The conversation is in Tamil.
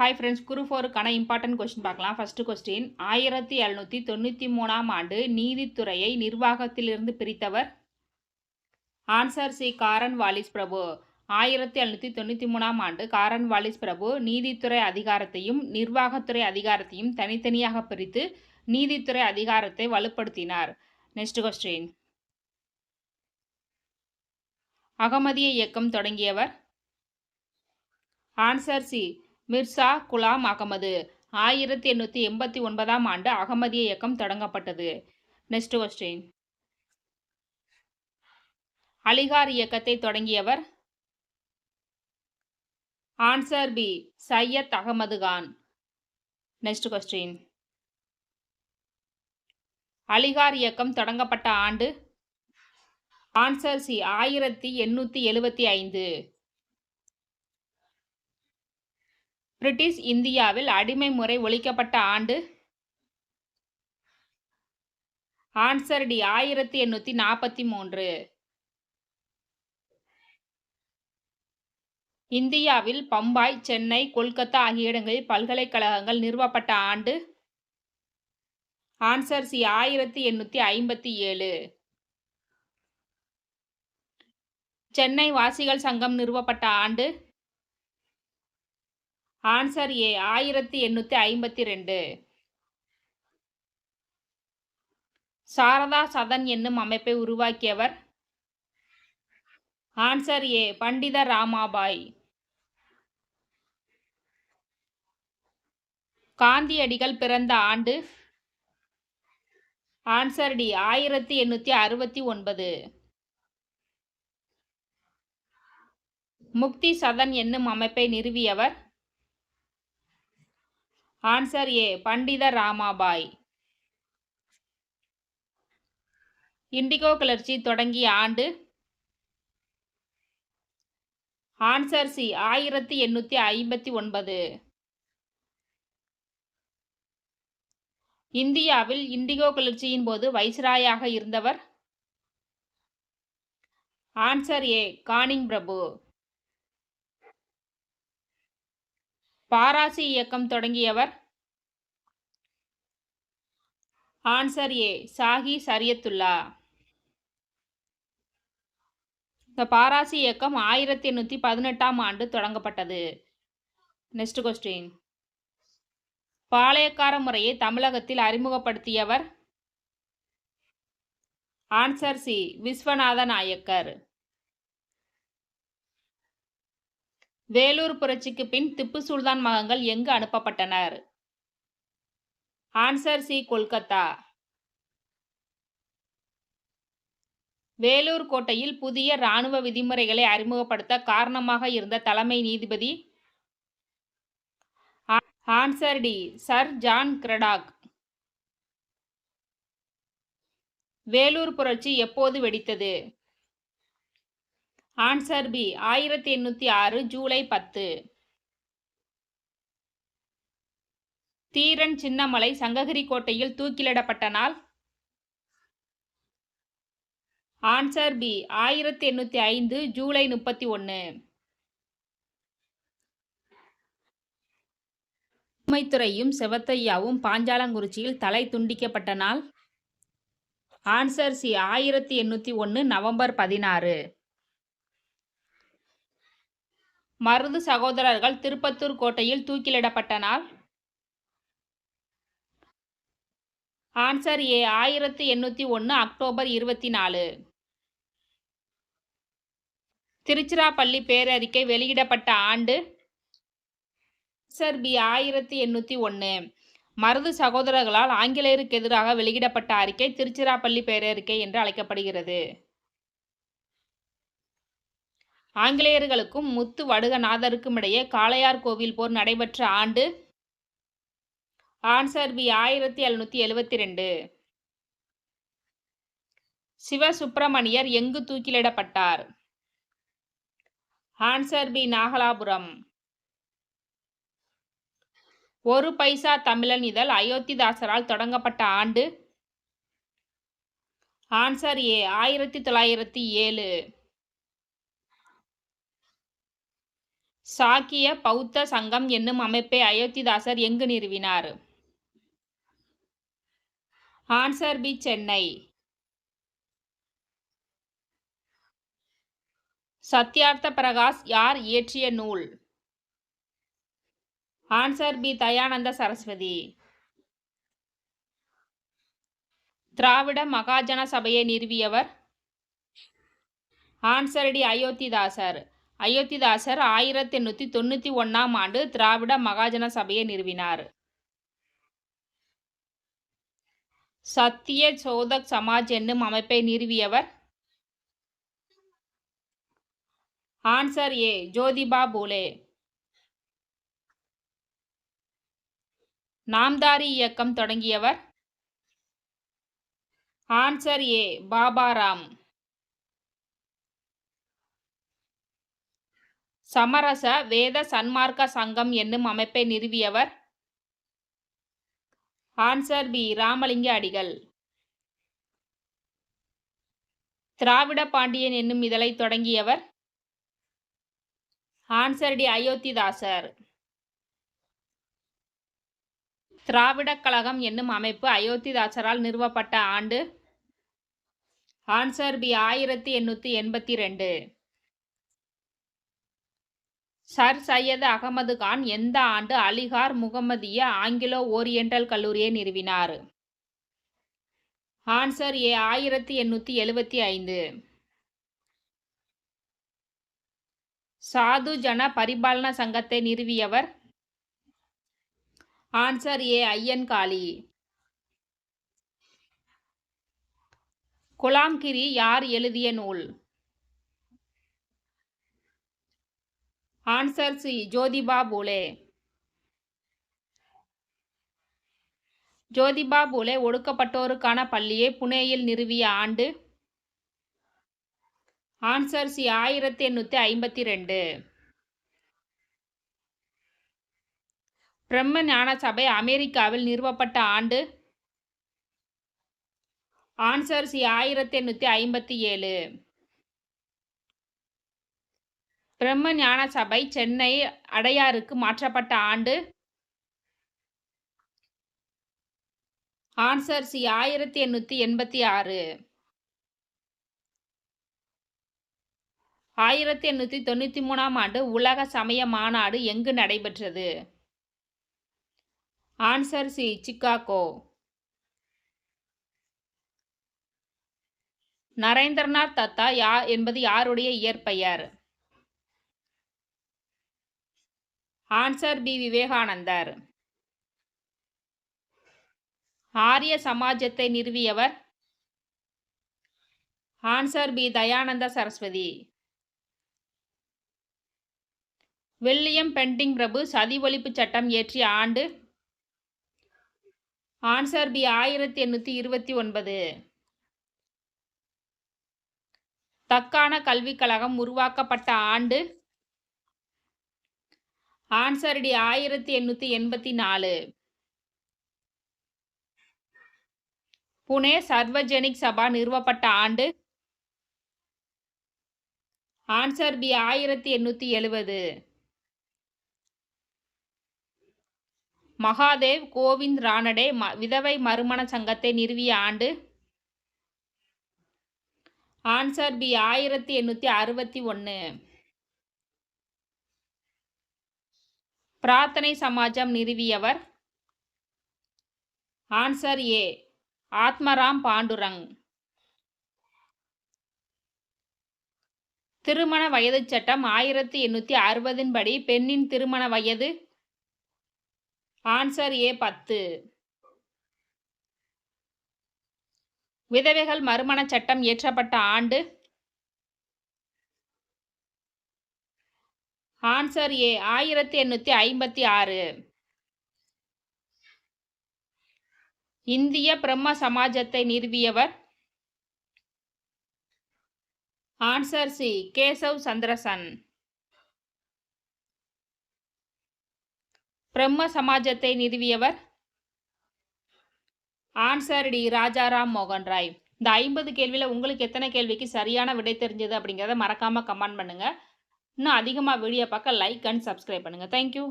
ஹாய் ஃப்ரெண்ட்ஸ், குரூப் 4க்கான இம்பார்ட்டன்ட் கொஸ்டின் பார்க்கலாம். ஃபர்ஸ்ட் கொஸ்டின், 1793ஆம் ஆண்டு நீதித்துறையை நிர்வாகத்திலிருந்து பிரித்தவர்? Answer C. காரன் வாலிஸ் பிரபு. 1793ஆம் ஆண்டு காரன் வாலிஸ் பிரபு நீதித்துறை அதிகாரத்தையும் நிர்வாகத்துறை அதிகாரத்தையும் தனித்தனியாக பிரித்து நீதித்துறை அதிகாரத்தை வலுப்படுத்தினார். நெக்ஸ்ட் கொஸ்டின், அகமதிய இயக்கம் தொடங்கியவர்? Answer C. மிர்சா குலாம் அகமது. 1889ஆம் ஆண்டு அகமதிய இயக்கம் தொடங்கப்பட்டது. நெக்ஸ்ட் கொஸ்டின், அலிகார் இயக்கத்தை தொடங்கியவர்? Answer B. Syed Ahmed Khan. Next question, Aligarh இயக்கம் தொடங்கப்பட்ட ஆண்டு? Answer C. 1875. பிரிட்டிஷ் இந்தியாவில் அடிமை முறை ஒழிக்கப்பட்ட ஆண்டு? Answer D. 1843. இந்தியாவில் பம்பாய், சென்னை, கொல்கத்தா ஆகிய இடங்களில் பல்கலைக்கழகங்கள் நிறுவப்பட்ட ஆண்டு? Answer C. 1857. சென்னை வாசிகள் சங்கம் நிறுவப்பட்ட ஆண்டு? ஆன்சர் ஏ. 1852. சாரதா சதன் என்னும் அமைப்பை உருவாக்கியவர்? Answer A. பண்டித ராமாபாய். காந்தியடிகள் பிறந்த ஆண்டு? Answer D. 1869. முக்தி சதன் என்னும் அமைப்பை நிறுவியவர்? Answer A. Pandita Ramabai. Indigo கிளர்ச்சி தொடங்கிய ஆண்டு? Answer C. 1859. இந்தியாவில் இண்டிகோ கிளர்ச்சியின் போது வைஸ்ராயாக இருந்தவர்? Answer A. கானிங் பிரபு. பாராசி இயக்கம் தொடங்கியவர்? Answer A. சாஹி சரியத்துல்லா. இந்த பாராசி இயக்கம் 1818ஆம் ஆண்டு தொடங்கப்பட்டது. நெக்ஸ்ட் கொஸ்டின், பாளையக்கார முறையை தமிழகத்தில் அறிமுகப்படுத்தியவர்? Answer C. விஸ்வநாத நாயக்கர். வேலூர் புரட்சிக்கு பின் திப்பு சுல்தான் மகன்கள் எங்கு அனுப்பப்பட்டனர்? Answer C. கொல்கத்தா. வேலூர் கோட்டையில் புதிய இராணுவ விதிமுறைகளை அறிமுகப்படுத்த காரணமாக இருந்த தலைமை நீதிபதி? Answer D. Sir John Cradock. Vellore புரட்சி எப்போது வெடித்தது? Answer B. 1806 ஜூலை 10. தீரன் சின்னமலை சங்ககிரி கோட்டையில் தூக்கிலிடப்பட்ட நாள்? Answer B. 1805 ஜூலை 31. ஊமைத்துரையும் செவத்தையாவும் பாஞ்சாலங்குறிச்சியில் தலை துண்டிக்கப்பட்ட நாள்? Answer C. 1801 நவம்பர் 16. மருது சகோதரர்கள் திருப்பத்தூர் கோட்டையில் தூக்கிலிடப்பட்ட நாள்? Answer A. 1801 அக்டோபர் 24. திருச்சிராப்பள்ளி பேரறிக்கை வெளியிடப்பட்ட ஆண்டு? Answer B. 1801. மருது சகோதரர்களால் ஆங்கிலேயருக்கு எதிராக வெளியிடப்பட்ட அறிக்கை திருச்சிராப்பள்ளி பேரறிக்கை என்று அழைக்கப்படுகிறது. ஆங்கிலேயர்களுக்கும் முத்து வடுகநாதருக்கும் இடையே காளையார் கோவில் போர் நடைபெற்ற ஆண்டு? Answer B. 1772. சிவசுப்பிரமணியர் எங்கு தூக்கிலிடப்பட்டார்? Answer B. நாகலாபுரம். ஒரு பைசா தமிழன் இதழ் அயோத்திதாசரால் தொடங்கப்பட்ட ஆண்டு? ஆன்சர் ஏ. 1907. சாக்கிய பௌத்த சங்கம் என்னும் அமைப்பை அயோத்திதாசர் எங்கு நிறுவினார்? Answer B, Chennai. சத்யார்த்த பிரகாஷ் யார் இயற்றிய நூல்? Answer B, Dayananda Saraswati. திராவிட மகாஜன சபையை நிறுவியவர்? Answer D, Ayothidasar. அயோத்திதாசர் 1891ஆம் ஆண்டு திராவிட மகாஜன சபையை நிறுவினார். சத்திய சோதக் சமாஜ் என்னும் அமைப்பை நிறுவியவர்? Answer A, Jyotiba Phule. நாம்தாரி இயக்கம் தொடங்கியவர்? Answer A, Baba Ram. சமரச வேத சன்மார்க்க சங்கம் என்னும் அமைப்பை நிறுவியவர்? ஆன்சர் பி, ராமலிங்க அடிகள். திராவிட பாண்டியன் என்னும் இதழை தொடங்கியவர்? Answer D, Iyothee Thass. திராவிடக் கழகம் என்னும் அமைப்பு அயோத்திதாசரால் நிறுவப்பட்ட ஆண்டு? Answer B, 1882. Sir Syed Ahmad Khan எந்த ஆண்டு அலிகார் முகமதிய ஆங்கிலோ ஓரியண்டல் கல்லூரியை நிறுவினார்? Answer A, 1875. சாது ஜன பரிபாலன சங்கத்தை நிறுவியவர்? Answer A, Ayyankali. குலாம்கிரி யார் எழுதிய நூல்? Answer C, Jyotiba Phule. ஜோதிபா பூலே ஒடுக்கப்பட்டோருக்கான பள்ளியை புனேயில் நிறுவிய ஆண்டு? Answer C, 1852. பிரம்ம ஞான சபை அமெரிக்காவில் நிறுவப்பட்ட ஆண்டு? Answer C, 1857. பிரம்ம ஞான சபை சென்னை அடையாருக்கு மாற்றப்பட்ட ஆண்டு? Answer C, 1886. 1893ஆம் ஆண்டு உலக சமய மாநாடு எங்கு நடைபெற்றது? Answer C, Chicago. Narendranath Datta என்பது யாருடைய இயற்பெயர்? Answer B, Vivekanandar. ஆரிய சமாஜத்தை நிறுவியவர்? Answer B, Dayananda Saraswati. William Bentinck பிரபு சதி ஒழிப்பு சட்டம் இயற்றிய ஆண்டு? Answer B, 1829. தக்கான கல்விக் கழகம் உருவாக்கப்பட்ட ஆண்டு? Answer D, 1884. புனே சர்வஜனிக் சபா நிறுவப்பட்ட ஆண்டு? Answer B, 1870. மகாதேவ் கோவிந்த் ரானடே விதவை மறுமண சங்கத்தை நிறுவிய ஆண்டு? Answer B, 1861. பிரார்த்தனை சமாஜம் நிறுவியவர்? Answer A, Atmaram Pandurang. திருமண வயது சட்டம் 1860 படி பெண்ணின் திருமண வயது? Answer A, 10. விதவைகள் மறுமண சட்டம் இயற்றப்பட்ட ஆண்டு? Answer A, 1856. இந்திய பிரம்ம சமாஜத்தை நிறுவியவர்? Answer C, Keshav Chandrasen. பிரம்ம சமாஜத்தை நிறுவியவர்? ஆன்சர் டி, ராஜாராம் மோகன் ராய். இந்த 50 கேள்வியில் உங்களுக்கு எத்தனை கேள்விக்கு சரியான விடை தெரிஞ்சது அப்படிங்கிறத மறக்காமல் கமெண்ட் பண்ணுங்கள். இன்னும் அதிகமாக வீடியோ பார்க்க லைக் அண்ட் சப்ஸ்கிரைப் பண்ணுங்கள். தேங்க்யூ.